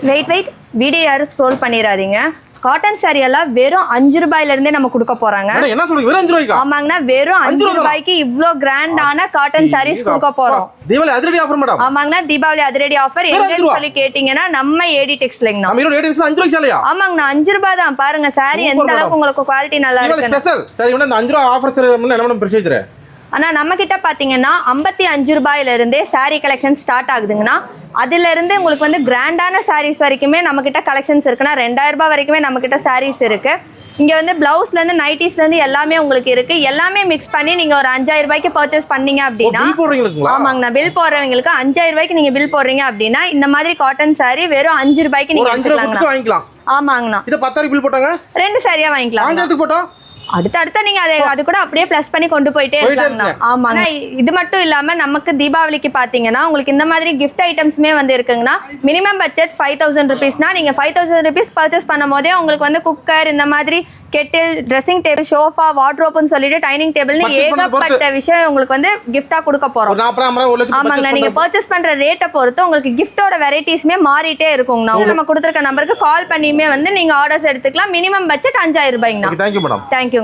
Wait video யாரும் scroll பண்ணிடாதீங்க. Cotton sorry எல்லாம் வெறும் 5 ரூபாயில இருந்தே நம்ம கொடுக்க போறாங்க. என்ன சொல்றீங்க? வெறும் 5 ரூபாய்க்கா? ஆமாங்கண்ணா, வெறும் 5 ரூபாய்க்கு இவ்ளோ கிராண்டான காட்டன் சாரீஸ் கொடுக்க போறோம். தீபாவளி அதிரடி ஆஃபர் மேடம். ஆமாங்கண்ணா, தீபாவளி அதிரடி ஆஃபர். எங்கன்னு சொல்லி கேட்டீங்கன்னா நம்ம ஏடி டெக்ஸ்டைல்ஸ்லங்கண்ணா. நம்ம ஏடி டெக்ஸ்டைல்ஸ் 5 ரூபாய்க்கு சாரியா? ஆமாங்கண்ணா, 5 ரூபாய் தான். பாருங்க சாரி எந்த அளவுக்கு உங்களுக்கு குவாலிட்டி நல்லா இருக்கு. ஸ்பெஷல் சரி, இந்த 5 ரூபாய் ஆஃபர் சாரி என்ன மேடம் ப்ரொசீஜர்? ஆனா நம்ம கிட்ட பாத்தீங்கன்னா 55 ரூபாயில இருந்தே சாரி கலெக்ஷன் ஸ்டார்ட் ஆகுதுங்கண்ணா. அதுல இருந்து உங்களுக்கு வந்து கிராண்டான சாரீஸ் வரைக்குமே நம்ம கிட்ட கலெக்ஷன்ஸ் இருக்குன்னா 2000 ரூபாய் வரைக்குமே நம்ம கிட்ட சாரீஸ் இருக்கு. இங்க வந்து பிளவுஸ்ல இருந்து நைட்டிஸ்ல இருந்து எல்லாமே உங்களுக்கு இருக்கு. எல்லாமே மிக்ஸ் பண்ணி நீங்க ஒரு 5000 ரூபாய்க்கு பர்ச்சேஸ் பண்ணீங்க அப்படின்னா, ஆமாங்கண்ணா, பில் போடுறவங்களுக்கு 5000 ரூபாய்க்கு நீங்க பில் போடுறீங்க அப்படின்னா இந்த மாதிரி காட்டன் சாரி வெறும் 5 ரூபாய்க்கு நீங்க வாங்கிக்கலாம். ஆமாங்கண்ணா, இது 10 ரூபாய்க்கு பில் போட்டாங்க 2 சாரியா வாங்கிக்கலாம். 5000க்கு போட்டோம் அடுத்த நீங்க அது கூட அப்படியே பிளஸ் பண்ணி கொண்டு போயிட்டே இருக்காங்க. ஆமாங்க, இது மட்டும் இல்லாம நமக்கு தீபாவளிக்கு பாத்தீங்கன்னா உங்களுக்கு இந்த மாதிரி கிஃப்ட் ஐட்டம்ஸ்மே வந்து இருக்குங்கன்னா மினிமம் பட்ஜெட் 5000 ருபீஸ்னா நீங்க 5000 ருபீஸ் பர்ச்சேஸ் பண்ணும் போதே உங்களுக்கு வந்து குக்கர், இந்த மாதிரி கெட்டில், ட்ரெஸ்ஸிங் டேபிள், சோஃபா, வார்ட்ரோப்னு சொல்லிட்டு டைனிங் டேபிள்னு ஏகப்பட்ட விஷயம் உங்களுக்கு வந்து கிஃப்டா கொடுக்க போறோம். ஆமாங்க, நீங்க பர்ச்சேஸ் பண்ற ரேட்டை பொறுத்து உங்களுக்கு கிஃப்டோட வெரைட்டிஸ்மே மாறிட்டே இருக்குங்கண்ணா. நம்ம கொடுத்துருக்க நம்பருக்கு கால் பண்ணியுமே வந்து நீங்க ஆர்டர்ஸ் எடுத்துக்கலாம். மினிமம் பட்ஜெட் 5000 ரூபாய்ங்கண்ணா. Thank you madam. தேங்க்யூ.